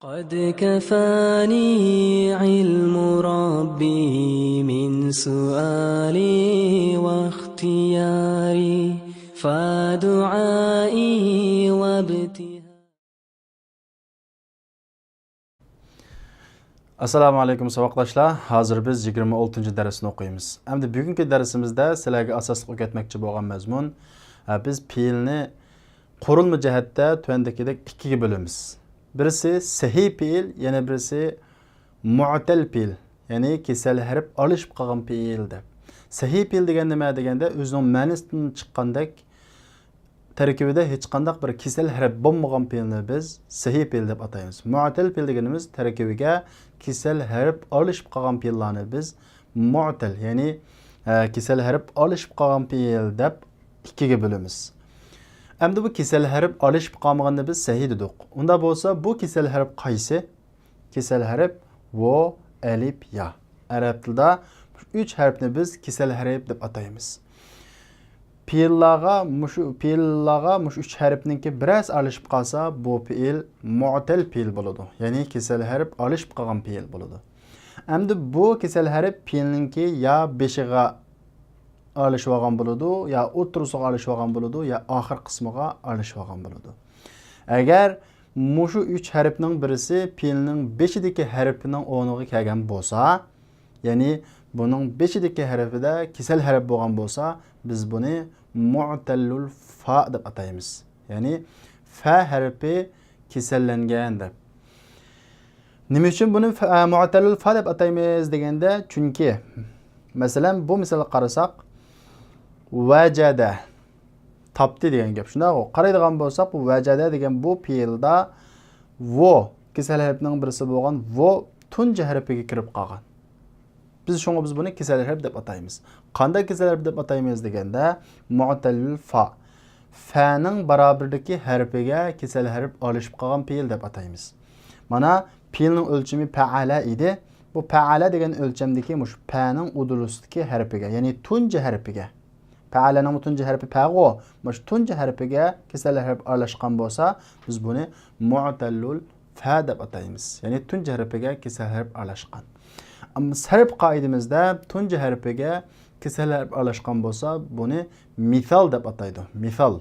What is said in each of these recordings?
قد كفاني علم ربي من سؤالي واختياري فدعائي وابتهالي. Assalamu alaykum saboqdoshlar. Hozir biz 26-darsni o'qiymiz. Endi bugungi darsimizda sizlarga asosli o'rgatmoqchi bo'lgan mazmun biz fe'lni qurilma jihatda tuvandagidek ikkiga bo'lamiz. Birisi sahih fe'l, yana birisi mu'tal fe'l, ya'ni kesal harf olishib qolgan fe'l deb. Sahih fe'l degan nima deganda o'zining ma'nosidan chiqqandek tarkibida hech qanday bir kesal harf bo'lmagan fe'lni biz sahih fe'l deb ataymiz. Mu'tal fe'l deganimiz tarkibiga kesal harf olishib qolgan fe'llarni biz mu'tal, ya'ni kesal harf olishib qolgan fe'l deb ikkiga bo'lamiz. Endi bu kesal harf olishib qolmaganni biz sahih dedik. Unda bo'lsa bu kesal harf qaysi? Kesal harf va, alif, ya. Arab tilida 3 harfni biz kesal harf deb ataymiz. Fe'llarga mush 3 harfninki biroz olishib qolsa, bu fe'l mu'tal fe'l bo'ladi. Ya'ni kesal harf olishib qolgan fe'l bo'ladi. Endi bu kesal harf fe'lninki ya beshiga olishib olgan bo'ladi, ya o'rtasiga olishib olgan bo'ladi, ya oxir qismiga olishib olgan bo'ladi. Agar mush 3 harfning birisi fe'lning beshidagi harfining o'rniga kelgan bo'lsa, ya'ni buning beshidagi harfida kesal harf bo'lgan bo'lsa, biz buni mu'tallul fa deb ataymiz. Ya'ni fa harfi kesallangan deb. Nima uchun buni mu'tallul fa deb ataymiz deganda, chunki masalan bu misolga qarasak, vajada topdi degan gap. Shunda qaraydigan bo'lsak, bu vajada degan bu fe'lda vo kesal harfning birisi bo'lgan vo tunji harfiga kirib qolgan. Biz buni kesal harf deb ataymiz. Qanday kesal harf deb ataymiz deganda, mu'tallul fa. Fa'ning barobaridagi harfiga kesal harf olishib qolgan fe'l deb ataymiz. Mana fe'lning o'lchami fa'ala edi. Bu fa'ala degan o'lchamdagi mush fa'ning udulustiki harfiga, ya'ni tunji harfiga. Fa'alaning tunji harfi fa'go, mush tunji harfiga kesal harf olishgan bo'lsa, biz buni mu'tallul fa deb ataymiz. Ya'ni tunji harfiga kesal harf olishgan. Amma sarf qoidamizda tunji harfiga kesal harf olishgan bo'lsa, buni misol deb ataydi. Misol.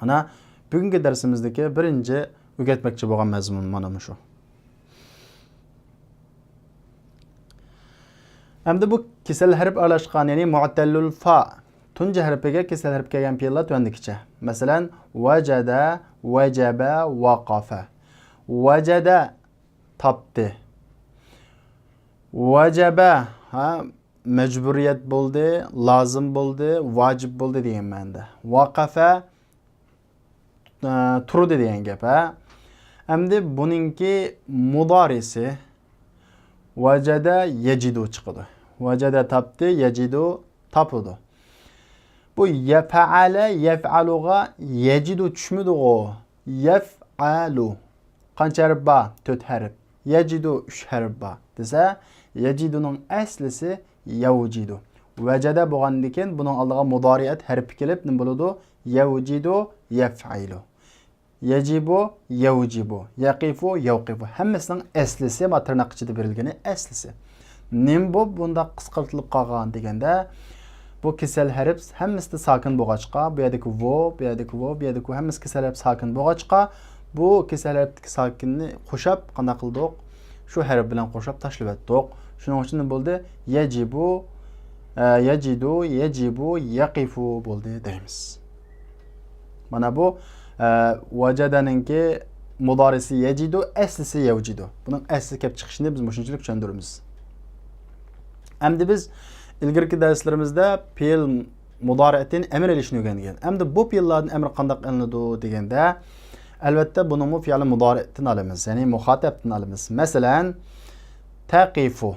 Mana bugungi darsimizdagi birinchi o'rgatmoqchi bo'lgan mazmun mana shu. Endi bu kesal harf olishgan, ya'ni mu'tallul fa tunji harfiga kesal harf kelgan fe'llar tuandikicha. Masalan, wajada, wajaba, waqafa. Wajada topdi. Vajaba mecburiyet bo'ldi, lozim bo'ldi, vojib bo'ldi degan ma'noda. Waqafa turdi degan gap. Endi buningki mudorisi vajada yajidu chiqadi. Vajada topdi, yajidu topudi. Bu yaf'ala yaf'aluga yajidu tushmidi-ku. Yaf'alu qancha harf bor? 4 harf. Yajidu 3 harf bor desa, yajiduning aslisi yavjidu. Vajada bo'lgandan keyin buning oldiga mudoriyat harfi kelib nima bo'ladi? Yavjidu yaf'ilu. Yajibu yavjibu. Yaqifu yawqifu. Hammasining aslisi ma tirnoq ichida berilgani aslisi. Nim bu bunda qisqartirilib qolgan deganda, bu kesal harf hammasida sokin bo'lg'achqa, bu yerdagi vo, bu yerdagi vo, bu yerdagi hammasi kesal harf sokin bo'lg'achqa, bu kesal harfdagi sokinni qo'shib qanday qildik? Shu harf bilan qo'shib tashlab o'tdik. Shuning uchun bo'ldi yajibu, yajidu, yajibu, yaqifu bo'ldi deymiz. Mana bu vajadaningki mudorisi yajidu, aslisi yavjidu. Buning asli kelib chiqishini biz shunchalik tushuntiramiz. Endi biz ilgirki darslarimizda fe'l mudoriatin amr elishni o'rgangan. Endi bu fe'llarning amri qanday qilinadi deganda, albatta buni fe'l mudoriatdan olamiz, ya'ni muxotabdan olamiz. Masalan, taqifu.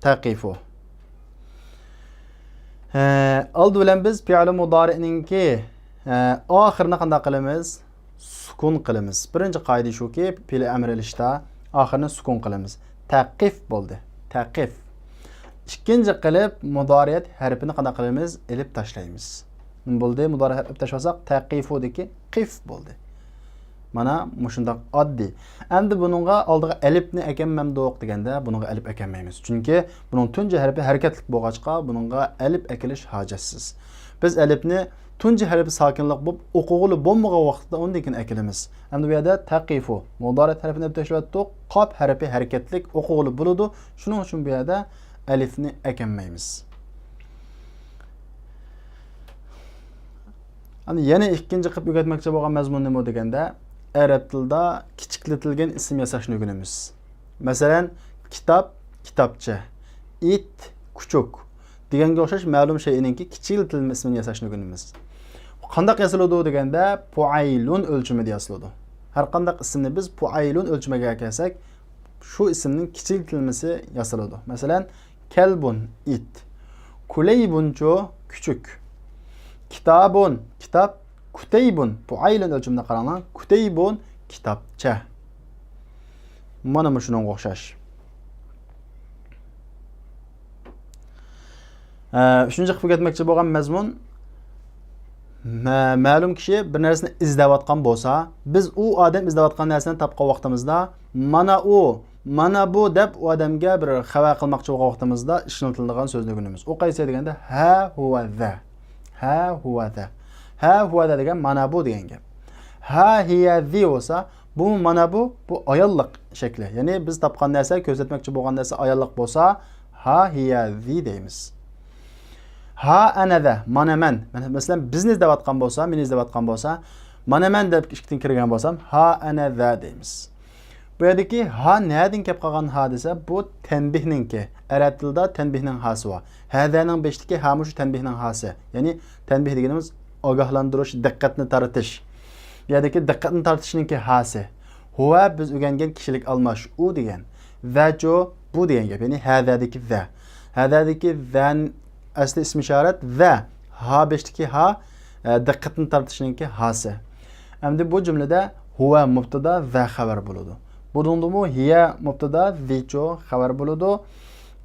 Taqifu. Oldi bilan biz fe'l mudori'ninki oxirini qanday qilamiz? Sukun qilamiz. Birinchi qoida shuki, fe'l amr elishda oxirini sukun qilamiz. Taqif bo'ldi. Taqif. Ikkinchi qilib mudoriyat harfini qanday qilamiz? Elib tashlaymiz. Nima bo'ldi? Mudoriyat harfini tashlasak, taqifudagi qif bo'ldi. Mana mushundaq oddiy. Endi buningga oldiga alifni ekanmamdoq deganda buningga alif ekanmaymiz. Chunki buning tunji harfi harakatlik bo'lg'achqa buningga alif ekilish hojatsiz. Biz alifni tunji harfi sokinlik bo'lib o'qig'ili bo'lmagan vaqtda undan keyin ekilamiz. Endi bu yerda taqifu mudori harfini tashlayotdik. Qof harfi harakatlik o'qig'ili bo'ladi. Shuning uchun bu yerda alifni ekanmaymiz. Hani yana ikkinchi qilib o'rgatmoqchi bo'lgan mazmun nima deganda arab tilida kichiklatilgan ism yasashni o'rganamiz. Masalan, kitob, kitobcha, it, kuchuk deganga o'xshash ma'lum shayninki kichiklatilgan ismini yasashni o'rganamiz. Qanday yasaladi deganda fuailun o'lchimida yasaladi. Har qanday ismni biz fuailun o'lchimiga kelsak, shu ismning kichiklatilmasi yasaladi. Masalan, kalbun it, kulaybuncho kuchuk. Kitabun, kitap, kuteybun, fuailun ölçümüne qaranglar. Kuteybun, kitapça. Mana bu şunun o'xshash. Üçüncü qilib ketmoqchi bo'lgan mazmun ma'lum kishi bir narsani izlayotgan bo'lsa, biz u odam izlayotgan narsani topgan vaqtimizda mana bu deb u odamga bir xabar qilmoqchi bo'lgan vaqtimizda ishlatiladigan so'zni o'rganamiz. U qaysi deganda ha huwa za. Ha huwa da. Ha huwa da degan mana bu degan gap. Ha hiya zi olsa bu mana bu ayollik shakli. Ya'ni biz topgan narsa ko'rsatmoqchi bo'lgan narsa ayollik bo'lsa ha hiya zi deymiz. Ha ana da mana men. Masalan bizni izlayotgan bo'lsa, meni izlayotgan bo'lsa, mana men deb ishdan kirgan bo'lsam ha ana za deymiz. Bu yerdagi ha nereden kelib qolgan ha desa bu tanbihninki. Arab tilida tanbihning hasi bor. Hadaning beshdagi ha shu tanbihning hasi. Ya'ni tanbih deganimiz ogohlantirish, diqqatni tartish. Bu yerdagi diqqatni tartishninki hasi. Huwa biz o'rgangan kishilik almash u degan. Vajo bu degan gap. Ya'ni hadadagi va. Hadadagi van asli ism ishorat va ha beshdagi ha diqqatni tartishninki hasi. Endi bu jumlada huwa mubtada va xabar bo'ladi. Buningda hiya mubtada zicho xabar bo'ladi.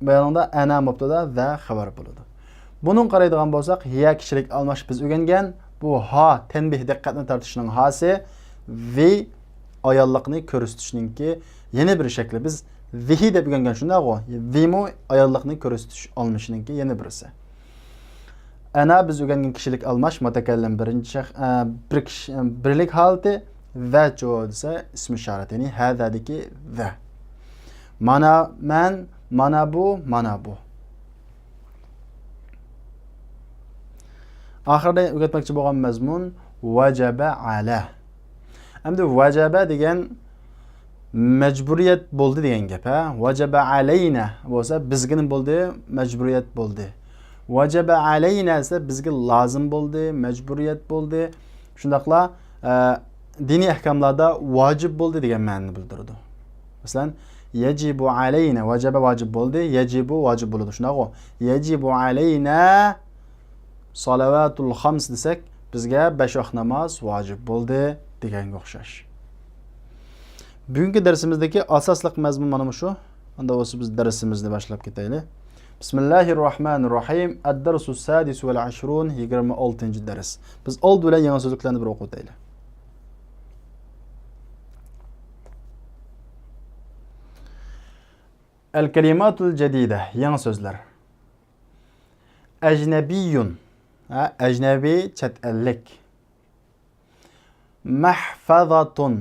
Bu yerda ana mubtada va xabar bo'ladi. Buning qaraydigan bo'lsak, hiya kishilik almash biz o'rgangan. Bu ha tanbih diqqatni tortishning hasi vi ayollikni ko'rsatishninki yana bir shakli. Biz zihi deb o'rgangan shunday-ku. Vimo ayollikni ko'rsatish olmishiningki yana birisi. Ana biz o'rgangan kishilik almash mutakallim birlik holati va desa ism ishorat, ya'ni hadadagi va. Mana men, mana bu. Oxirida o'rgatmoqchi bo'lgan mazmun vajaba ala. Endi vajaba degan majburiyat bo'ldi degan gap, ha? Vajaba alayna bo'lsa bizga nima bo'ldi? Majburiyat bo'ldi. Vajaba alayna esa bizga lozim bo'ldi, majburiyat bo'ldi. Shundaqla diniy ahkamlarda vojib bo'ldi degan ma'noni bildiradi. Masalan, yajibu alayna vajaba vojib bo'ldi, yajibu vojib bo'ladi. Shunaqo. Yajibu alayna salavatul khams desak, bizga 5 vaqt namoz vojib bo'ldi deganga o'xshash. Bugungi darsimizdagi asosliq mazmun mana shu. Unda o'zi biz darsimizni boshlab ketaylik. Bismillahirrohmanirrohim. Ad-darsus sadis vel 20 26-dars. Biz old bilan yangi so'zliklarni bir o'qib o'taylik. El-kelimatul jadida, yangi so'zlar. Ajnabiyun, ajnabi chet ellik. Mahfazatun,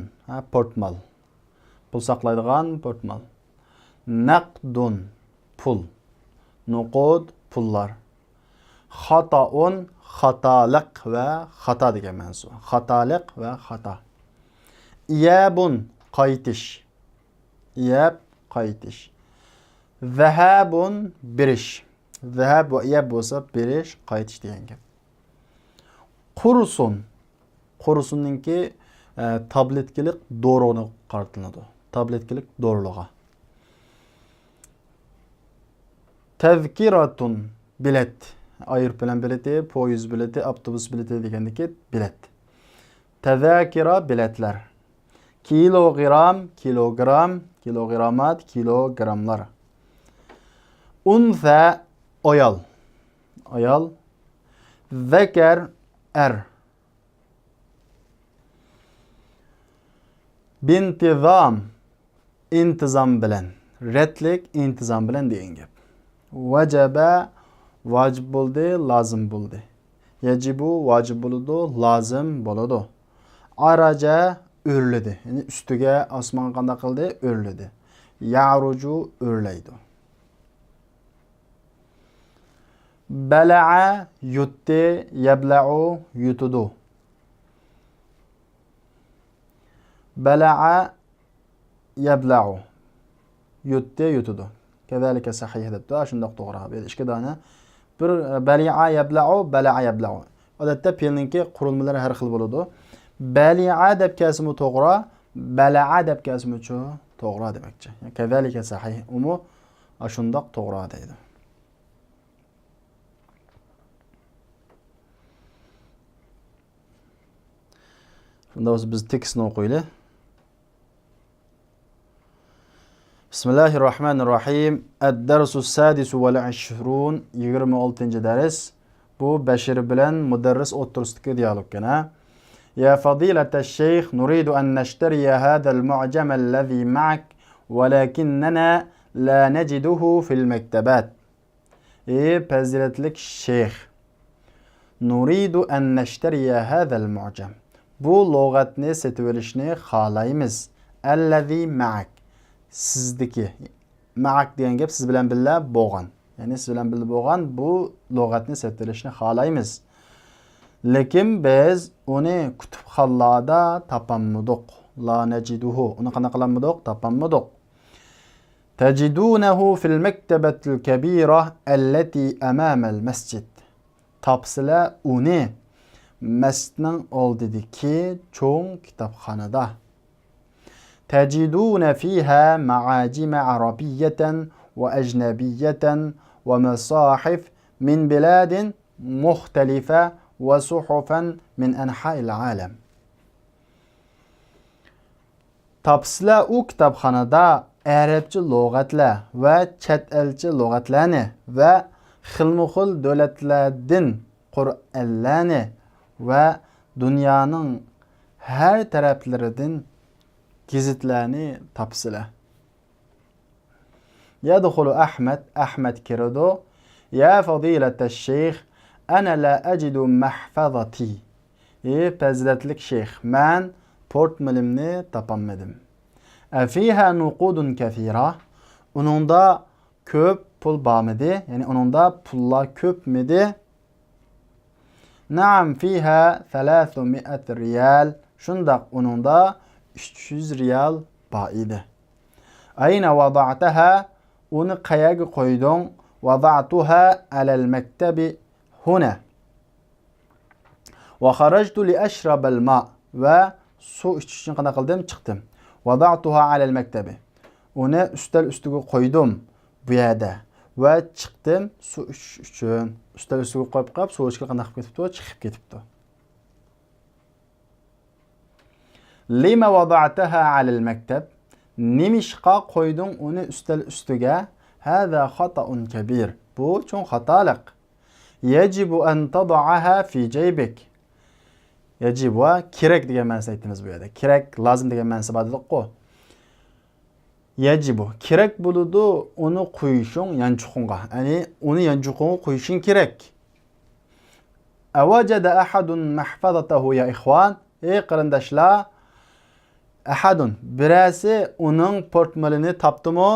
portmal. Pul saqlaydigan portmal. Naqdun, pul. Nuqud, pullar. Xatoun, xatoliq va xato degan ma'nosi. Xatoliq va xato. Iyabun, qaytish. Iyab, qaytish. Zahabun, birish. Zahab va iyab bo'lsa birish, qaytish degan gap. Qursun. Qursunninki tabletkilik do'rini qartiladi. Tabletkilik do'rlig'i. Tazkiratun, bilet. Aeroplan bileti, poyezd bileti, avtobus bileti degandiki bilet. Tazakira, biletlar. Kilogram, kilogram, kilogramat, kilogramlar. Unsa, ayol. Ayol. Zakar, er. Bintizam, intizam bilan. Retlik intizam bilan degan gap. Vajaba vacib bo'ldi, lozim bo'ldi. Yajibu vacib bo'ladi, lozim bo'ladi. Araja o'rladi. Ya'ni ustiga osmon qanday qildi? O'rladi. Ya'ruju o'rlaydi. Bala'a yutdi, yabla'u yutudu. Bala'a yabla'u yutdi, yutudu. Kazalika sahih debdi. Shundoq to'g'ri. Bu ikki dona bir bali'a yabla'u, bala'a yabla'u. Odatda fe'lninki qurilmalari har xil bo'ladi. Bali'a deb kasmi to'g'ri, bala'a deb kasmi to'g'ri demakchi. Kazalika sahih. Umi shundoq to'g'ri deydi. Shunda biz tekstni o'qiylik. Bismillahirrahmanirrahim. Ad-darsus sadis wal 20 26 dars. Bu Bashir bilan mudarris o'rtasidagi dialog kana. Ya fadilatash shaykh, nuridu an nashtariya hadha al-mu'jam alladhi ma'ak, walakinna la najiduhu fil maktabat. Fazilatlik shaykh. Nuridu an nashtariya hadha al-mu'jam. Bu lug'atni setib olishni xohlaymiz. Allazi ma'ak. Sizdiki. Ma'ak degan gap siz bilan birga bo'lgan. Ya'ni siz bilan birga bo'lgan bu lug'atni setib olishni xohlaymiz. Lekin biz uni kutubxonlarda topolmadik. La najiduhu. Uni qanday qilamidik? Topolmadik. Tajidunahu fil maktabatil kabira allati amama al-masjid. Topsizlar uni masjidning oldidagi cho'ng kitobxonada. Tajiduna fiha ma'ajim arabiyyatan wa ajnabiyyatan wa masahif min biladin mukhtalifa wa suhufan min anha'il alam. Topsizlar u kitobxonada arabcha lug'atlar va chet elchi lug'atlarni va xilma-xil davlatlardan Qur'onlarni va dunyoning har taraflaridan gazetlarni topsizlar. Yadkhulu Ahmad kiradi. Ya fadilatash shaykh, ana la ajidu mahfazati. Fazilatlik shaykh, men portmolimni topolmadim. Afiha nuqudun kathira. Uningda ko'p pul bormidi? Ya'ni uningda pullar ko'pmidi? Naam fiha 300 riyal. Shundaq uningda 300 riyal bor edi. Ayna wada'taha? Uni qayaga qo'yding? Wada'tuha ala al-maktabi huna. Wa kharajtu li ashrab al-ma'. Va suv ichish uchun qanday qildim? Chiqdim. Wada'tuha ala al-maktabi. Uni ustal ustiga qo'ydim bu yerda. Va chiqdim suv ichish uchun. Ustal ustiga qo'yib suv ichga qanday qilib ketibdi? Chiqib ketibdi. Lima wada'taha ala al-maktab? Nimishqa qo'yding uni ustal ustiga? Hada xata'un kabir. Bu cho'ng xatolik. Yajibu an tad'aha fi jaybik. Yajibu kerak degan ma'nosida aytamiz bu yerda. Kerak, lozim degan ma'nosi bor dedik-ku. Yajibu kerak bo'ladi uni qo'yishing yanchuqunga. Ya'ni uni yanchuqunga qo'yishing kerak. Awajada ahadun mahfazatahu ya ikhwan? Qarindoshlar, ahadun birasi uning portmolini topdimi?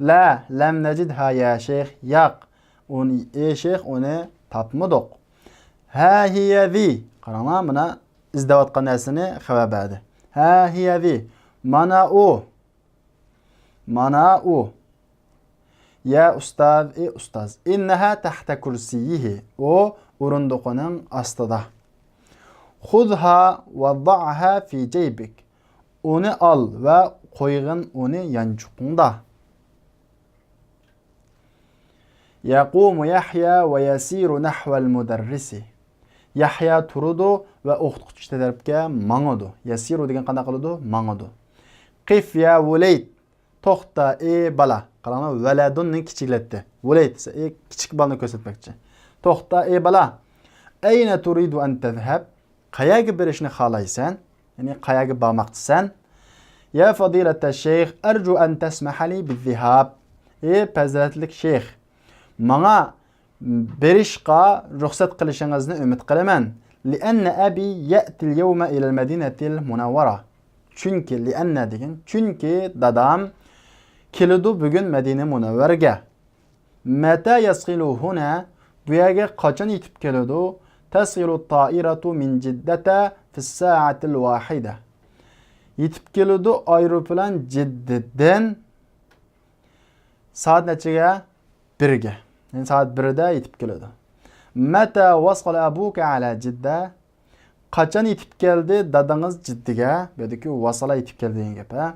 La, lam najidha ya shaykh. Yo'q. Uni shaykh uni topmadik. Ha hiya zi. Qaranglar, mana izlayotgan narsani xabar berdi. Ha hiya zi. Mana u. Mana u. Ya ustaz, ustaz. Innaha tahta kursiyihi. O o'rindiqning ostida. Khudha va da'ha fi jaybik. Uni al va qo'yg'in uni yanchuqingda. Yaqumu Yahya va yasiru nahwa al-mudarrisi. Yahya turadi va o'qituvchi tarafga mangadi. Yasiru degan qanday qiladi? Mangadi. Qif ya wulayd. To'xta bala. Qaranglar, valadunni kichiklatdi. Wulayd esa kichik balani ko'rsatmoqchi. To'xta bala. Ayna turidu an tadhhab? Qayaga berishni xohlaysan? Yani qayaga bormoqchisan? Ya fadilata şeyh, arju an tasmahali bizihab. Fazilatli şeyh, manga berishqa ruxsat qilishingizni umid qilaman. Lianna abi ya'ti al-yawma ila al-madinati al-munawwara. Chunki dadam keladi bugun Madina Munawvarga. Mata yasqilu huna, bu yerga qachon yetib keladi? Tasqilu at-ta'iratu min Jiddata fi as-sa'ati al-wahida. Yetib keladi aeroplan Jiddadan soat nechaga? 1ga. Yani soat 1da yetib keladi. Mata wasala abuka ala Jidda, qachon yetib keldi dadangiz Jiddiga? Bu yerdagi wasala yetib keldi degan gap, ha?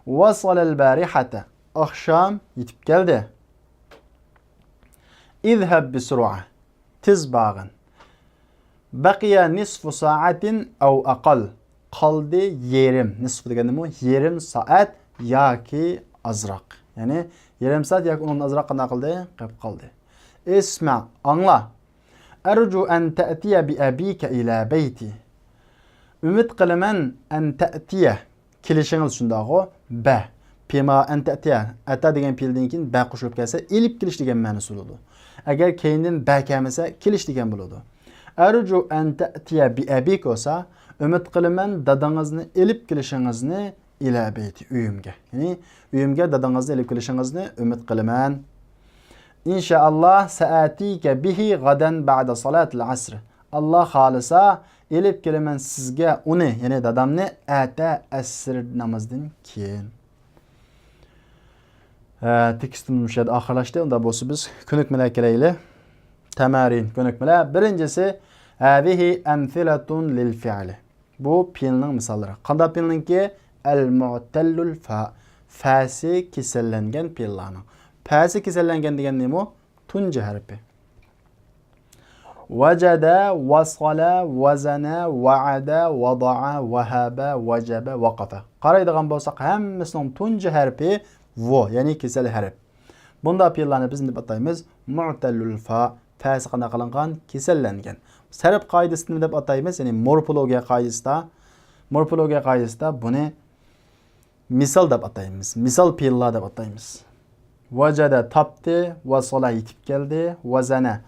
Wasala al-barihata, akşam yetib keldi. İzhab bisur'a, tiz bağın. Baqiya nisfu sa'atin aw aqal, qaldi yerim. Nisfu degani nima? Yerim soat yoki azroq. Yani yerim soat yoki undan azroq qanday qildi? Qolib qoldi. Isma, angla. Arju an ta'tiya bi abika ila bayti. Umid qilaman an ta'tiya, kelishingiz shundoq-ku, ba. Pema an ta'tiya, ata degan fe'ldan keyin ba qo'shilib kelsa, elib kelish degan ma'nosi bo'ladi. Agar keyindan ba kelmasa, kelish degan bo'ladi. Arju an ta'tiya bi abika bo'lsa, umid qilaman dadangizni elib kelishingizni ila bayti, uyimga. Ya'ni uyimga dadangizni elib kelishingizni umid qilaman. İnşallah sa'atika bihi gadan ba'da salatil asr. Allah xolisa elib kelaman sizga uni, ya'ni dadamni ata asr namozdan keyin. Tekstim şöyle oxirlashdi. Unda bo'lsa biz ko'nikmalar kelayli. Tamarin ko'nikmalar. Birinchisi hadihi amthilatun lil fi'li. Bu fe'lning misollari. Qanday fe'lningki al-mu'tallul fa. Fasi kesillangan fe'llarning. Fasi kesillangan degan nima? Tunji harfi. Wajada, wasala, wazana, wa'ada, wada'a, wahaba, wajaba, waqafa. Qaraydigan bo'lsak, hammasining tunji harfi vo, ya'ni kesal harf. Bunda fe'llarni biz deb ataymiz mu'tallul fa. Fasi qanday qilingan? Kesillangan. Sarf qoidasini deb ataymiz, ya'ni morfologiya qoidasida buni misol deb ataymiz. Misol fe'llar deb ataymiz. Vajada tapdi, vasala yetib keldi, vazana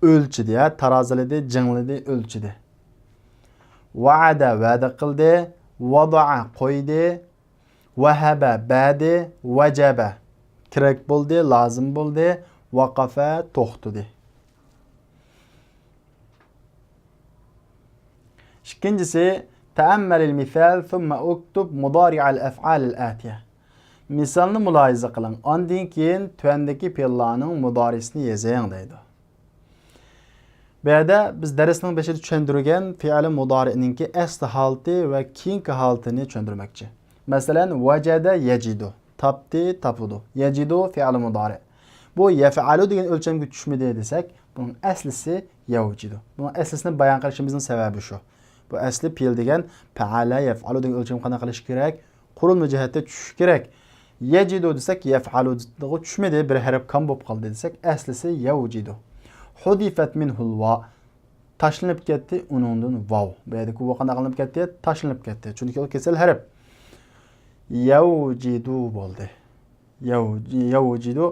ölçüdü, ya taraziladi, jingladi, ölçüdü. Va'ada va'da qildi, wada'a qo'ydi, wahaba badi, wajaba kerak bo'ldi, lozim bo'ldi, waqafa to'xtadi. İkincisi, ta'ammalil misal thumma uktub mudari'al af'alil atiya. Misalni muloyiza qiling. Ondan keyin tuvandagi fe'llarning mudorisini yozing deydi. Bu yerda biz darsning beshida tushuntirgan fe'li mudori'ninki asli holati va keyingi holatini tushuntirmoqchi. Masalan, wajada yajidu, tapdi, tapudu. Yajidu fe'li mudori. Bu yaf'alu degan o'lchamga tushmadi desak, buning aslisi yavjidu. Buning aslisini bayon qilishimizning sababi shu. Bu asli fe'l degan fa'ala yaf'alu degan o'lchamga qanday qilish kerak? Qurilma jihatda tushish kerak. Yajidu desak yaf'alu degan tushmadi, bir harf kam bo'lib qoldi desak, aslisi yavjidu. Hudifat minhul va, tashlanib ketdi uningdan vav. Bu yerda ku qanday qilinib ketdi? Tashlanib ketdi. Chunki u kesal harf. Yavjidu bo'ldi. Yavjidu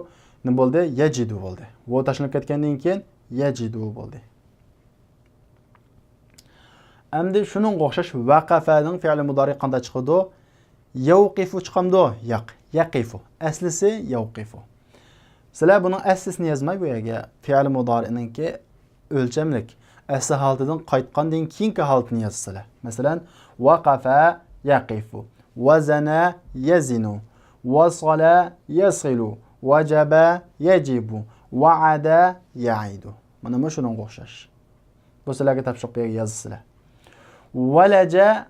nima bo'ldi? Yajidu bo'ldi. Va tashlanib ketgandan keyin yajidu bo'ldi. Endi shuning o'xshash vaqafaning fe'li mudori qanday chiqadi? Yawqifu chiqamdi? Yo'q. Yaqifu. Aslisi yawqifu. Sizlar buning aslisini yozmay bu yerga fe'li mudori'ninki o'lchamlik asli holatidan qaytgandan keyingi holatini yozsizlar. Masalan, waqafa yaqifu, wazana yazinu, wasala yasilu, wajaba yajibu, wa'ada ya'idu. Mana shuning o'xshash. Bu sizlarga topshiriq berib yozsizlar. Walaja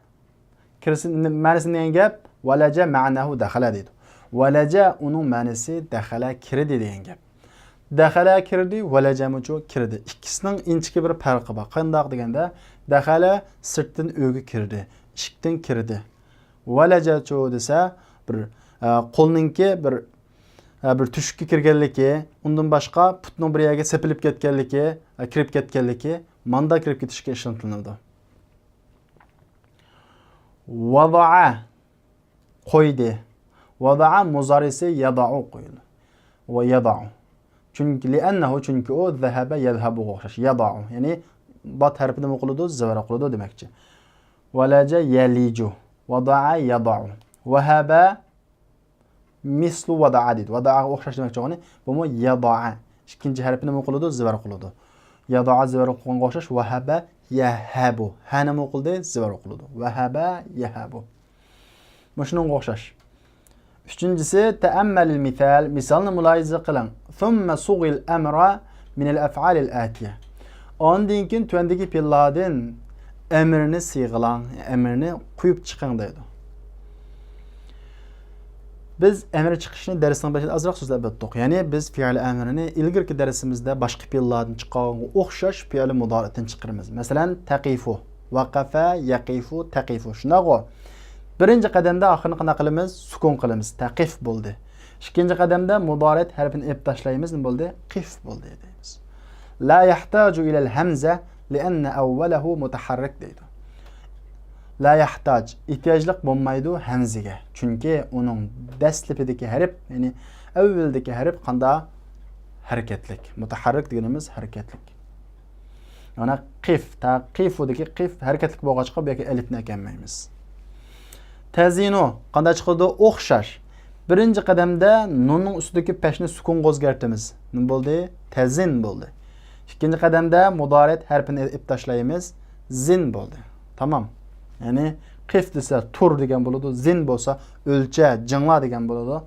ma'nosini gap, walaja ma'nahu dakhala deydi. Walaja uning ma'nosi dakhala kirdi degan gap. Dakhala kirdi, walaja mucho kirdi. Ikkisining inchki bir farqi bor. Qandoq deganda, dakhala sirtdan uyga kirdi, eshikdan kirdi. Walaja cho desa bir qo'lninki bir tushukka kirganligi, undan boshqa putning bir yerga sepilib ketganligi, kirib ketganligi, manda kirib ketishga ishontilinadi. Vada'a qo'ydi. Vada'a muzarisi yada'u qo'ydi. Va yada'u. Çünkü o zahaba yadhabu o'xshash. Yada'u. Ya'ni bat harfini nima qiladi? Zavara qiladi demakchi. Walaja yaliju. Vada'a yada'u. Wahaba mislu vada'a deydi. Vada'a o'xshash demakchi o'g'ni. Bu yada'a. İkinci harfini nima qiladi? Zavara qiladi. Yada'a zavara qilganga o'xshash. Wahaba yahabu. Ha nima qildi? Zavara qiladi. Wahaba yahabu. Shunga o'xshash. Üçüncüsü teammelil misal. Misalni muloyiza qiling. Thumma sug'il amra min al-af'al al-atiya. Ondan keyin tuvandagi fe'llardan emrini siyg'ilang, emrini quyib chiqing deydi. Biz emir chiqishni darsning boshida azroq so'zlab o'tdik. Ya'ni biz fe'l amrini ilgirki darsimizda boshqa fe'llardan chiqqanga o'xshash fe'l mudori'dan chiqaramiz. Masalan, taqifu, waqafa, yaqifu, taqifu. Shunaqo. Birinchi qadamda oxirini qana qilamiz? Sukun qilamiz. Taqif bo'ldi. Ikkinchi qadamda mudori'at harfini ep tashlaymiz. Nima bo'ldi? Qif bo'ldi deymiz. La yahtaju ila al-hamza li'anna awwalahu mutaharrik deydi. La yahtaj ehtiyojliq bo'lmaydi hamzaga. Chunki uning dastlabidagi harf, ya'ni avvaldagi harf qanday harakatlik. Mutaharrik deganimiz harakatlik. Yana qif, taqifudagi qif harakatlik bo'lg'achqa bu yoki alifni ekanmaymiz. Tazinu qanday chiqadi? O'xshash. Birinchi qadamda nunning ustidagi pashni sukun o'zgartamiz. Nima bo'ldi? Tazin bo'ldi. İkinci qadamda mudori'at harfini ep tashlaymiz. Zin bo'ldi. Tamam. Ya'ni qif desa tur degan bo'ladi, zin bo'lsa o'lcha, jingla degan bo'ladi.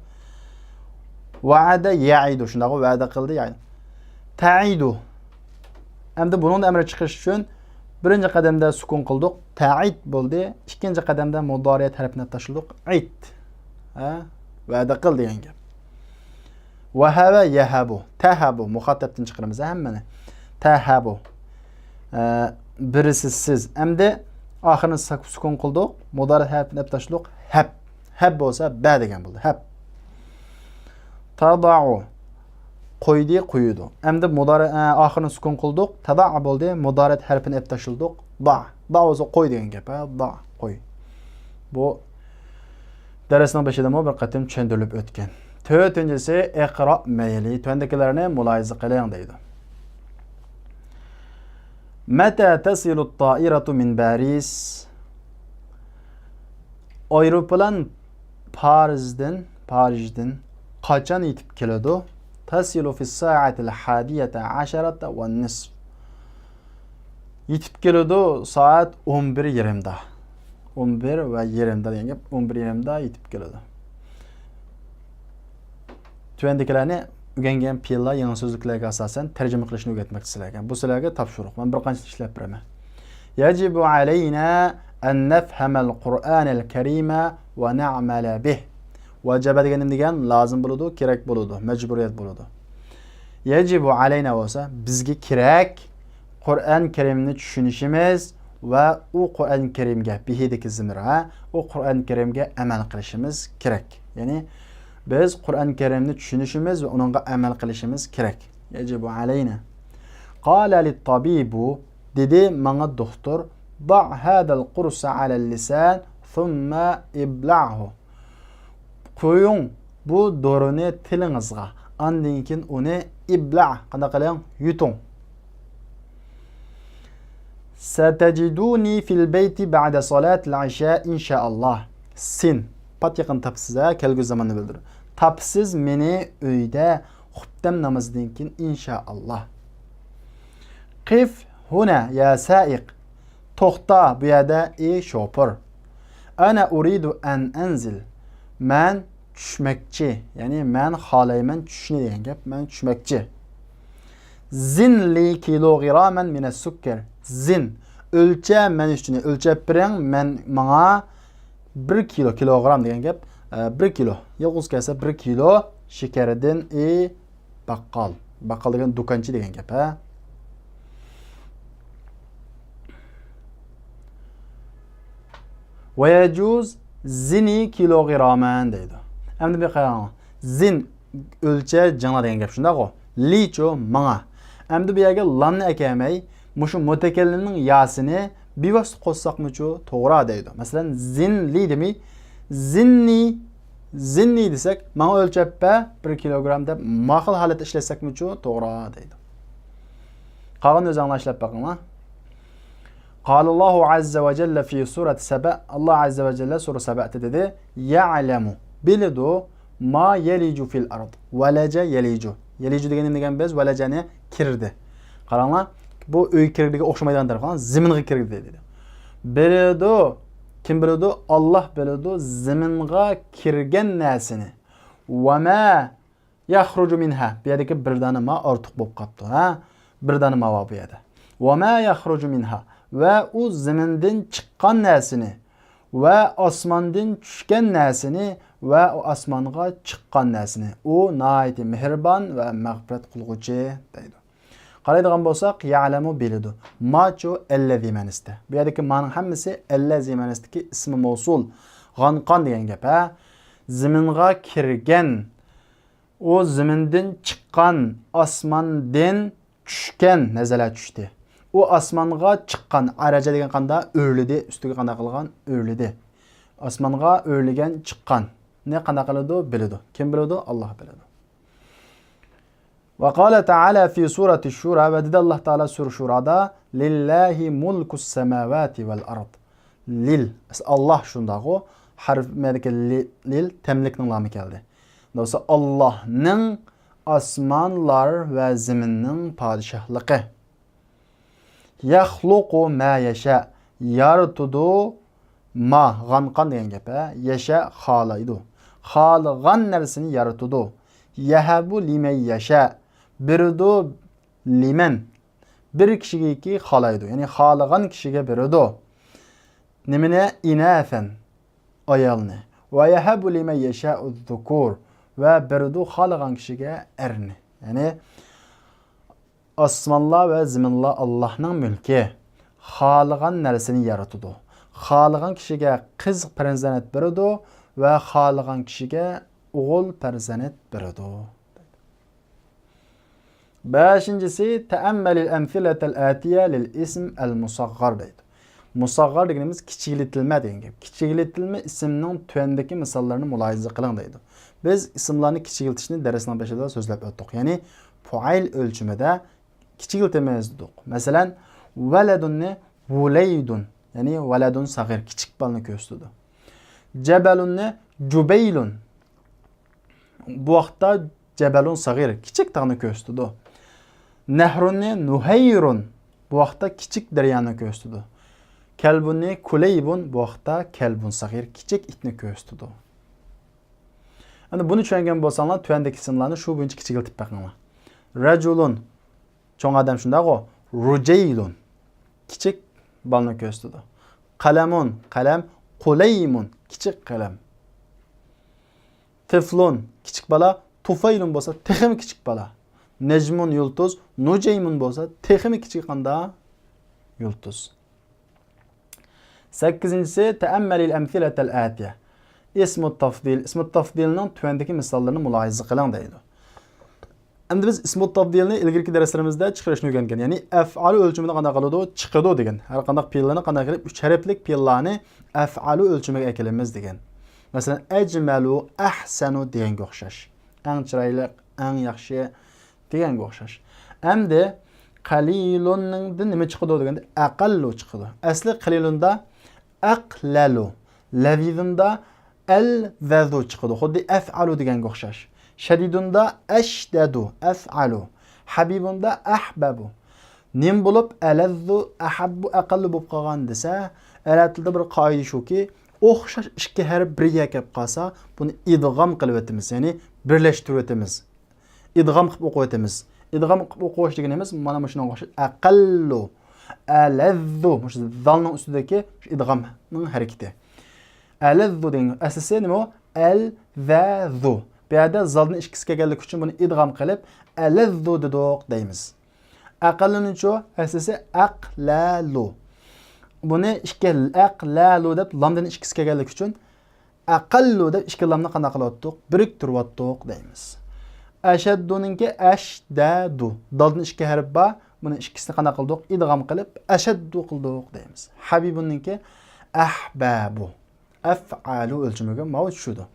Va'ada ya'idu, shunday va'da qildi, ya'ni. Ta'idu. Endi buning amri chiqish uchun birinchi qadamda sukun qildik, ta'id bo'ldi. Ikkinchi qadamda mudori'at harfini tashladik, id. Va'da qil degan gap. Wahaba yahabu, tahabu muxatabdan chiqaramiz hammani. Tahabu. Birisi siz. Endi oxirini sukun qildik, mudori'at harfini tashladik, hab. Hab bo'lsa ba degan bo'ldi. Hab. Tada'u. Qo'ydi, qo'ydi. Endi mudori'at oxirini sukun qildik, tada'a bo'ldi, mudori'at harfini tashladik, da. Da bo'lsa qo'y degan gap, da, qo'y. Bu darsning boshida bir qatim tushuntirilib o'tgan. To'rtinchisi iqro mayli. Tuandakilarni muloyiza qiling deydi. Mata tasilu at-ta'iratu min Paris? Aeroplan Parijdan qachon yetib keladi? Tasilu fi as-sa'ati al-hadiyata 10 va nisf. Yetib keladi soat 11:20da. 11:20 degan gap 11:20da yetib keladi. Tuandakilarni o'rgangan fe'llar yangi so'zliklarga asosan tarjima qilishni o'rgatmoqchi sizlarga. Bu sizlarga topshiriq. Men bir qancha ishlab beraman. Yajibu alayna an nafhama al-Qur'an al-Karima va na'mala bih. Vajaba degan lozim bo'ladi, kerak bo'ladi, majburiyat bo'ladi. Yajibu alayna bo'lsa bizga kerak Qur'on Karimni tushunishimiz va u Qur'on Karimga bihidagi zimra, u Qur'on Karimga amal qilishimiz kerak. Ya'ni biz Qur'on Karimni tushunishimiz va uningga amal qilishimiz kerak. Yajibu alayna. Qala lit-tabibu dedi menga doktor, "Da' hada al-qursa 'ala al-lisan thumma ibla'hu." Qo'ying bu dorini tilingizga, undan keyin uni ibla' qanday qiling? Yuting. Satajiduni fil bayti ba'da salat al-isha inshaalloh. Sin pat yaqin tapsiz kelgu zamanni bildirir. Tapsiz meni uyda xutbam namozidan keyin inshaalloh. Qif huna ya sa'iq. To'xta bu yerda ey shofir. Ana uridu an anzil. Men tushmoqchi, ya'ni men xohlayman tushishni degan gap. Men tushmoqchi. Zin li kilograman min as-sukkar. Zin o'lcha men uchun o'lchab bering, men menga 1 kilogram degan gap. 1 kilo. Yolg'iz kelsa 1 kilo shakaridan baqqol. Baqqol degan do'konchi degan gap, ha. Va yajuz zini kilograman deydi. Endi bir qarang. Zin o'lcha jana degan gap shundaq-ku. Licho menga. Endi bu yerga lamni ekamay, mushu mutakallimning yasini bevosita qo'shsaqmichu to'g'ri deydi. Masalan, zinli demay, zinni desak, mana o'lchappa 1 kilogram deb ma'qul holatda ishlasakmichu to'g'ri deydi. Qolgan o'zi anglashib boqinglar. قال الله عز وجل في سورة سبأ الله عز وجل سورة سبأ dedi يعلم bilidu ma yelicu fil ard velaca yelicu degan biz velacani kirdi. Qaranglar, bu uy kirdiga o'xshamaydigan taraf, zaminga kirdi dedi. Bilidu, kim bilidu? Allah bilidu zaminga kirgan narsani. Va ma yakhruju minha. Bu yerdagi bir dona ma ortiq bo'lib qopti, ha? Bir dona ma bu yerda. Va ma yakhruju minha. Va u zamindan chiqqan narsani va osmondan tushgan narsani va u osmonga chiqqan narsani. U nihoyatda mehribon va mag'firat qilguvchi deydi. Qaraydigan bo'lsak, ya'lamu bilidu. Machu allazi manista. Bu yerdagi ma'noning hammasi allazi manistiki ismi mavsul, g'anqon degan gap, ha? Zaminga kirgan, u zamindan chiqqan, osmondan tushgan, nazala tushdi. U osmonga chiqqan, araja degan qanda o'rlidi, ustiga qanda qilgan o'rlidi. Osmonga o'rligan chiqqan. Ne qanda qiladi? Biladi. Kim biladi? Alloh biladi. Ve qala ta'ala fi surati Shura ve dedi Allah Teala sur Shura'da lillahi mulkus semavati vel ard. Lil. Allah şundağı harf medike lil temlikning lami geldi. Dolayısıyla Allah'ның asmanlar ve zeminning padişahlığı. Yahluqu ma yasha. Yaratudu ma g'anqan degan gap, yasha xolaydi. Xohlagan narsani yaratudu. Yahabu liman yasha. Biridu liman. Bir kishigaki xolaydi. Ya'ni xohlagan kishiga biridu. Nimani inafen ayolni. Va yahabu liman yasha'u dhukur. Va biridu xohlagan kishiga erni. Ya'ni osmonlar va zaminlar Allohning mulki. Xohlagan narsani yaratadi. Xohlagan kishiga qiz farzand beradi va xohlagan kishiga o'g'il farzand beradi. Beşincisi teammelil emfiletel atiye lil ism el musaggar deydi. Musaggar deganimiz kichiklitilme degan gap. Kichiklitilme ismning tuandagi misollarini mulohaza qiling deydi. Biz ismlarni kichikiltishni darsning boshida so'zlab o'tdik. Ya'ni fuail o'lchimida kichikiltamiz dedik. Masalan, valadunni vulaydun, ya'ni valadun sag'ir, kichik bolani ko'rsatadi. Jabalunni jubaylun. Bu vaqtda jabalun sag'ir, kichik tog'ni ko'rsatadi. Nahrunni nuhayrun. Bu vaqtda kichik daryoni ko'rsatadi. Kalbunni kulaybun. Bu vaqtda kalbun sag'ir, kichik itni ko'rsatadi. Endi buni tushungan bo'lsanglar, tuandagi ismlarni shu bo'yicha kichikiltib boqinglar. Rajulun cho'ng odam shunday-ku. Rujaylun kichik bolani ko'rsatadi. Qalamun qalam, qulaymun kichik qalam. Tiflun kichik bola, tufaylun bo'lsa texmi kichik bola. Nejmun yulduz, nujaymun bo'lsa texmi kichik qanda yulduz. 8-incisi teammelil emfiletel atiye. İsmut tafdil. İsmut tafdilning tuandagi misollarini mulohaza qiling deydi. Endi biz ismut tafdilni ilgirki darslarimizda chiqarishni o'rgangan. Ya'ni af'al o'lchimida qanday qiladi, chiqadi degan. Har qanday fe'llarni qanday qilib 3 harflik fe'llarni af'al o'lchimiga kelamiz degan. Masalan, ajmalu, ahsanu deganga o'xshash. Eng chiroyli, eng yaxshi deganga o'xshash. Endi qalilunning nima chiqadi deganda aqallu chiqadi. Asli qalilunda aqlalu, lavizunda al-vazu chiqadi. Xuddi af'alu deganga o'xshash. Shadidunda ashdadu, af'alu. Habibunda ahbabu. Nim bo'lib alazzu, ahabbu, aqallu bo'lib qolgan desa, arab tilida bir qoida shuki, o'xshash ikki harf birga kelib qolsa, buni idg'om qilib o'tamiz, ya'ni birlashtirib o'tamiz. Idg'om qilib o'qib o'tamiz. Idg'om qilib o'qish deganimiz mana shunga o'xshash aqallu, alazzu, shu zalning ustidagi idg'omning harakati. Alazzu degan asli nima? Al-vazu. Bu yerda zalni ikkisi kelganligi uchun buni idg'om qilib alazzu dedik deymiz. Aqalluning chu asli aqlalu. Buni ikki aqlalu deb lamdan ikkisi kelganligi uchun aqallu deb ikki lamni qanday qilyaptik? Biriktiryaptik deymiz. Ashadduninki ashdadu. Daldan ikki harf bor, buni ikkisini qana qildik? İdgam qilib ashaddu qildik deymiz. Habibunniki ahbabu. Af'alu o'lchimiga mavjud shudir.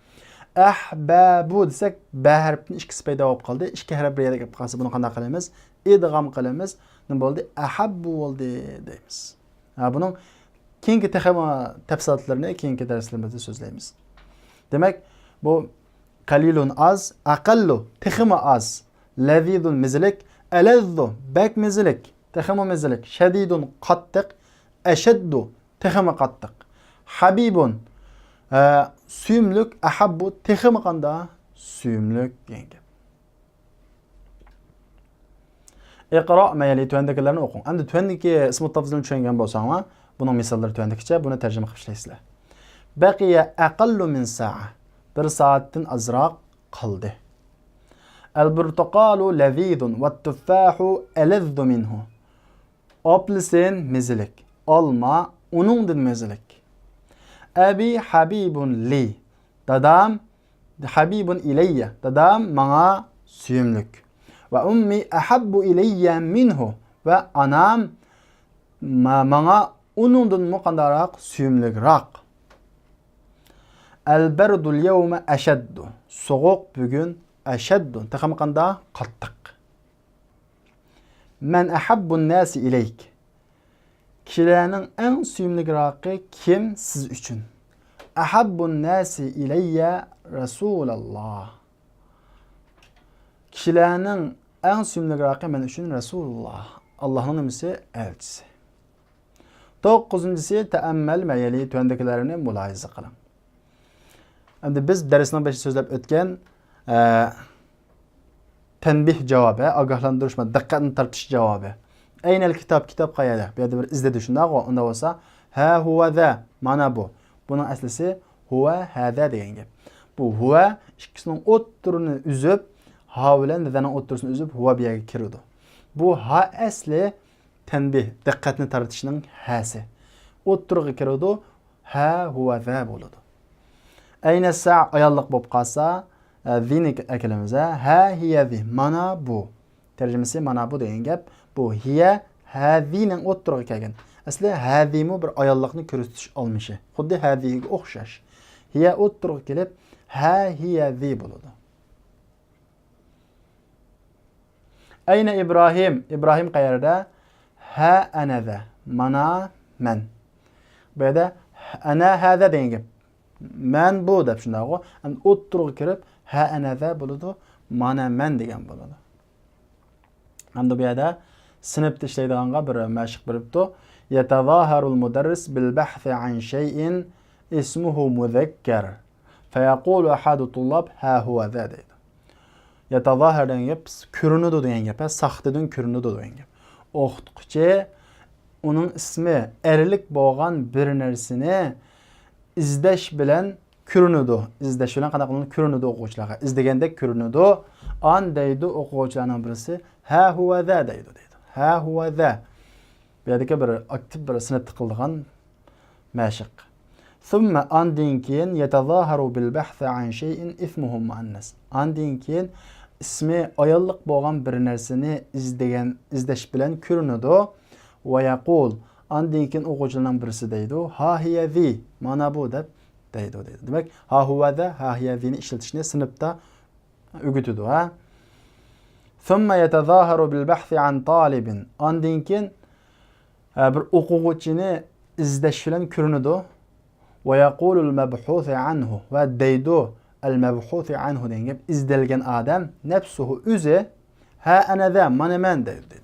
Ahbabu desak, ba harfining ikkisi paydo bo'lib qoldi. Ikki harf bir yerga kelib qolsa, buni qanday qilamiz? İdgam qilamiz. Nima bo'ldi? Ahabbu bo'ldi deymiz. Buning keyingi tafsilotlarini keyingi darslarimizda so'zlaymiz. Demak, bu qalilun az, aqallu texima az, lazizun mizlik, alazzu bak mizlik, texima mizlik, shadidun qattiq, ashaddu texima qattiq, habibun suyumlik, ahabbu texima qanda suyumlik degan. Iqro mayli tuandakilarni o'qing. Endi tuandagi ism tafzilni tushungan bo'lsangiz, buning misollari tuandakicha, buni tarjima qilib ishlaysizlar. Baqiya aqallu min sa'a. Bir soatdan azroq qoldi. Al-burtuqalu lazizun wat-tuffahu alazzu minhu. Apelsin mizlik, olma uningdan mizlik. Abi habibun li. Dadam habibun ilayya. Dadam menga suyumlik. Ve ummi ahabbu ilayya minhu. Ve anam menga uningdan muqaddaroq suyumlikroq. Al-bardul yawma ashaddu. Soğuq bugün ashaddu. Texmi qanda qattiq. Men ahabbun nasi ilayk. Kishilarning eng suyumliroqi kim siz uchun? Ahabbun nasi ilayya Rasulullah. Kishilarning eng suyumliroqi men uchun Rasulullah. Allohning nimasi elchisi. 9-si taammul mayli tuandakilarini mulohaza qiling. Endi biz darsning başida so'zlab o'tgan tanbih javobi, ogohlantirish va diqqatni tortish javobi. Aynal kitob qayerda? Bu yerda bir izladi shunday, unda bo'lsa ha huwa za mana bu. Buning aslisi huwa hada degan gap. Bu huwa ikkisining o'ttirini uzib, ha bilan zaning o'ttirisini uzib huwa bu yerga kiradi. Bu ha asli tanbih, diqqatni tortishning hasi. O'ttiriga kiradi, ha huwa za bo'ladi. Ayna sa ayolliq bo'lib qolsa, zini akalamiza ha hiya zi mana bu. Tarjimasi mana bu degan gap. Bu hiya hazining o'ttiriga kelgan. Asli hazimu bir ayolliqni ko'rsatish olmishi. Xuddi haziga o'xshash. Hiya o'ttiriga kelib ha hiya zi bo'ladi. Ayna İbrahim? İbrahim qayerda? Ha ana za mana men. Bu yerda ana hada degan gap. Men bu deb shunday-ku. Endi o'ttirib kirib ha anaza bo'ladi, mana men degan bo'ladi. Endi bu yerda sinfda ishlaydiganga bir mashq beribdi. Yatazaharul mudarris bil bahthi an shay'in ismuhu muzakkar. Fayaqulu ahadu tullab ha huwa za deydi. Yatazahar degan gap ko'rinadi degan gap, saxtadan ko'rinadi degan gap. O'qituvchi uning ismi erlik bo'lgan bir narsani izdash bilan ko'rinadi. Izdash bilan qanaqa qilib ko'rinadi o'quvchilarga. Izlaganda ko'rinadi. An deydi o'quvchilarning birisi ha huwa za deydi. Ha huwa za. Bu yerda bir aktiv bir sinfda qildigan mashq. Thumma andin keyin yatazaharu bil bahthi an shay'in ismuhu muannas. Andin keyin ismi ayolliq bo'lgan bir narsani izdash bilan ko'rinadi. Va yaqul andin keyin o'quvchilarning birisi deydi ha hiya zi mana bu deb deydi. Demak ha huwa za ha hiya zini ishlatishni sinfda o'rgatadi. Thumma yatazaharu bil bahthi an talibin. Andin keyin bir o'quvchini izdash bilan ko'rinadi. Va yaqulu al mabhuth anhu va deydi al mabhuth anhu degan gap izdalgan odam nafsuhu o'zi ha ana za mana men deydi.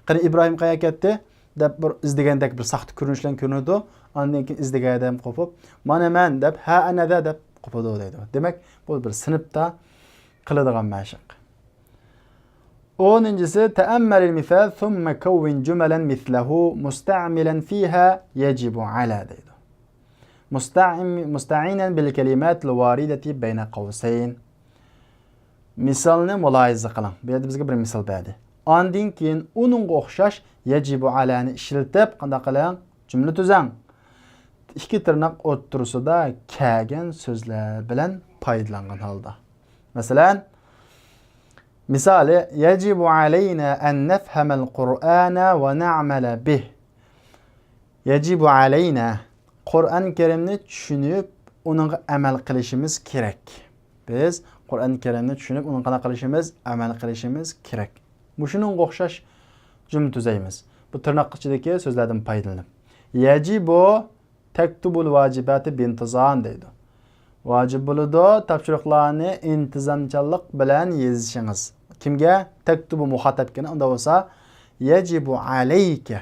Qani İbrahim qayerga ketdi? Deb bir izlagandek bir saxta ko'rinishlar ko'rinadi. Ondan keyin izlagan odam qopib, mana men deb ha ana za deb qopadi deydi. Demak, bu bir sinfda qiladigan mashq. 10-si ta'ammal al-misal thumma kawwin jumalan mithlahu musta'milan fiha yajibu ala deydi. Musta'inan bil kalimat al-waridati bayna qawsayn. Misolni mulohaza qiling. Bu yerda bizga bir misol berdi. Ondan keyin uningga o'xshash yajibu alani ishlatib qanday qiling? Jumla tuzang. Ikki tirnoq o'ttirisida kelgan so'zlar bilan foydalangan holda. Masalan, Misali, yacibu aleyna en nefhemel Kur'ana ve na'mele bih. Yacibu aleyna. Kur'an-ı Kerimni tushunib, onunğa amal qilishimiz kerak. Biz Kur'an-ı Kerimni tushunib, uni qana qilishimiz, amal qilishimiz kerak. Bu shuningga o'xshash jumla tuzaymiz. Bu tirnoq ichidagi so'zlardan foydalanib. Yacibu taktubul vacibati bintizam deydi. Vacib bo'ladi topshiriqlarni intizomchanlik bilan yozishingiz. Kimga? Taktubu muxatabga. Unda bo'lsa yacibu alayka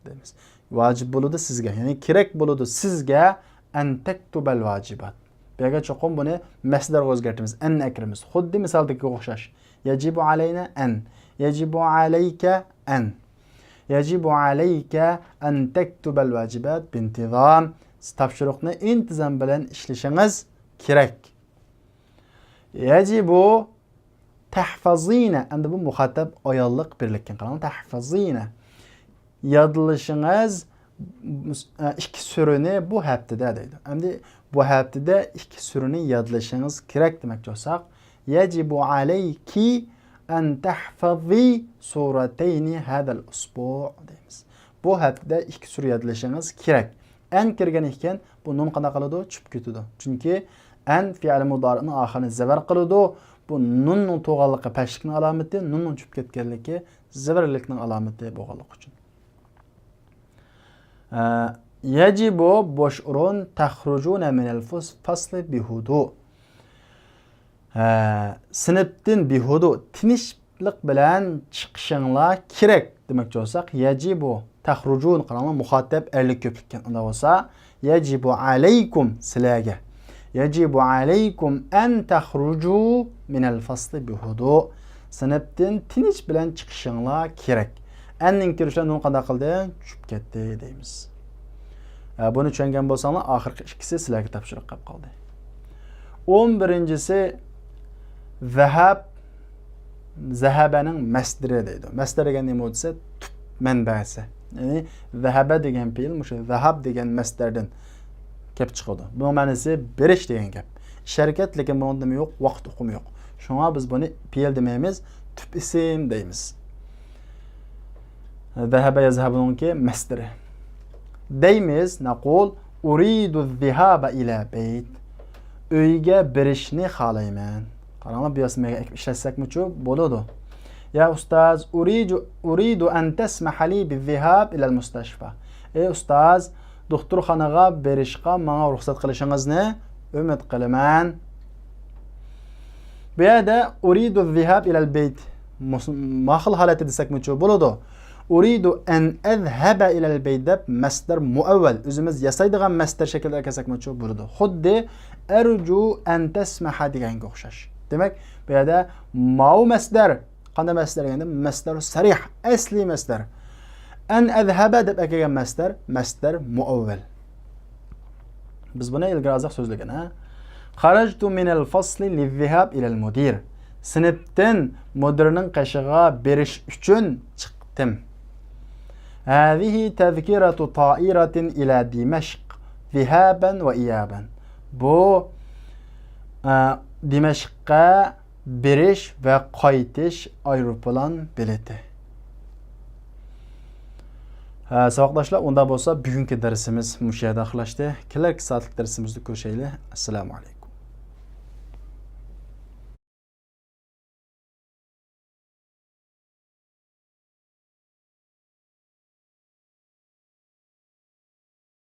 deymiz. Vacib bo'ladi sizga, ya'ni kerak bo'ladi sizga an taktubal vacibat. Bu yerga cho'qim buni masdarga o'zgartiramiz. An akrimiz. Xuddi misaldagi o'xshash. Yacibu alayna an. Yacibu alayka an. Yacibu alayka an taktubal vacibat bintizam. Topshiriqni intizom bilan ishlashingiz kerak. Yacibu tahfazina. Endi bu muxatab ayollik birlikkan qarang. Tahfazina. Yodlashingiz ikki surini bu haftada deydi. Endi bu haftada ikki surini yodlashingiz kerak demoqchi bo'lsak, yacibu alayki an tahfazi suratayni hadal usbu' deymiz. Bu haftada ikki sur yodlashingiz kerak. An kirgan ekan, bu nun qana qiladi? Tushib ketadi. Chunki an fi'l mudori'ning oxirini zabar qiladi. Bu nunning to'g'anligi pashlikning alomati, nunning tushib ketganligi zabarlikning alomati bo'lganligi uchun. Yacibu bosh o'rin takhrujuna min al-fasli bihudu. Sinfdan bihudu tinchlik bilan chiqishinglar kerak demoqchi bo'lsak, yacibu takhrujun qaranglar muxatab erlik ko'plikkan. Unda bo'lsa, yacibu alaykum sizlarga. Yacibu alaykum an takhruju min al-fasli bihudu. Sinfdan tinch bilan chiqishinglar kerak. Anning kirishlar nuni qanday qildi? Tushib ketdi deymiz. Buni tushungan bo'lsanglar, oxirgi ikkisi sizlarga topshiriq qilib qoldi. 11-si zahab, zahabaning masdari deydi. Masdar degan nima bo'lsa, tub manbasi. Ya'ni zahaba degan fe'l mushu zahab degan masdardan kelib chiqadi. Bu ma'nosi berish degan gap. Sharkat lekin bunda nima yo'q, vaqt uqumi yo'q. Shunga biz buni fe'l demaymiz, tub ism deymiz. Zahaba yazhabunki masdari. Deymiz, naqul uridu zihaba ila bayt. Uyga berishni xohlayman. Qaranglar, bu yosmaga ishlatsak-muchu bo'ladi. Ya ustoz, uridu an tasmaha li bizihab ila al-mustashfa. Ey ustoz, doktorxonaga berishga menga ruxsat qilishingizni umid qilaman. Bu yerda uridu zihab ila al-bayt ma'qul holati desak-muchu bo'ladi. Uridu an azhaba ila al-bayt deb masdar muavval o'zimiz yasaydigan masdar shaklida kelsak-muchu bo'ladi. Xuddi arju an tasmaha deganga o'xshash. Demak, bu yerda ma'u masdar, qanday masdar deganda masdar sarih, asli masdar. An azhaba deb kelgan masdar muavval. Biz buni ilgari azoq so'zlagan, ha? Kharajtu min al-fasli liz-zihab ila al-mudir. Sinfdan mudirning qashig'iga berish uchun chiqdim. Hadihi tazkiratu ta'iratin ila Dimashq zihaban va iyaban. Bu Dimashqqa berish va qaytish aeroplan bileti. Savoqdoshlar, unda bo'lsa bugungi darsimiz mush yerda oxirlashdi. Kelarki soatlik darsimizni ko'rishaylik. Assalomu alaykum.